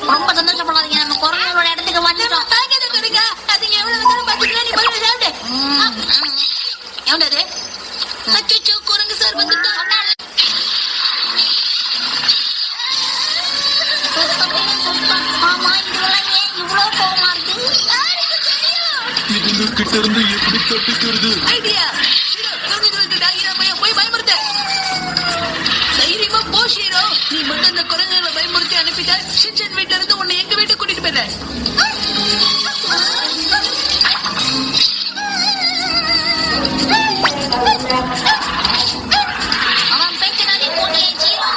ரொம்ப சந்தோஷப்படாதீங்க, நம்ம குரங்களோட இடத்துக்கு வந்துட்டோம். அதுங்க எவ்வளவு நேரம் பாத்தீங்களா? நீ முதல்ல சாப்பிடு. எவ்வளவு அச்சோ குரங்கு சார் வந்துட்டா. ஆமா, இதெல்லாம் ஏன் இவ்வளவு கோவமா இருக்கு? இதுங்க கிட்ட இருந்து எப்படி தப்பிக்கிறது? ஐடியா, போய் பயமுறுத்த தைரியமா போ ஷீரோ. நீ மட்டும் அந்த குரங்குகளை பயமுறுத்தி அனுப்பிட்டா ஷின்சான் வீட்டுல இருந்து உன்னை எங்க வீட்டுக்கு கூட்டிட்டு போயிட. அவன் பேச்சினாலே போட்டியே ஜீரோ.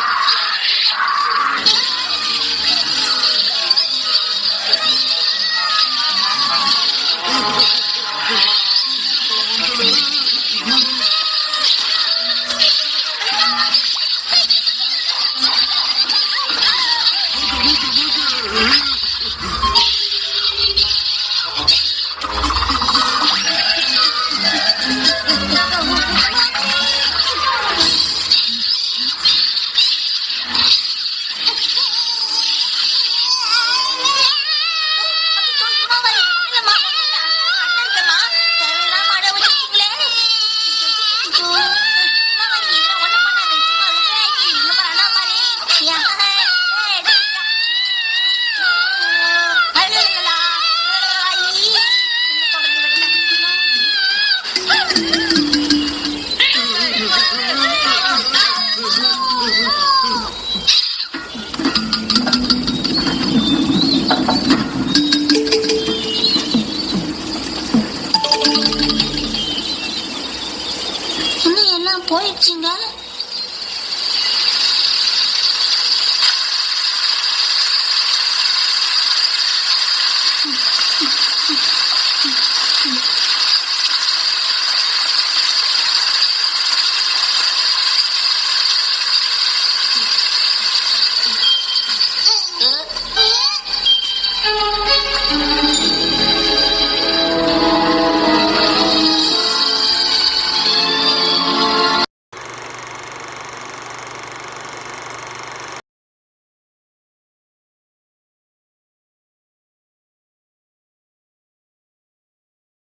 போயிடுச்சுங்க.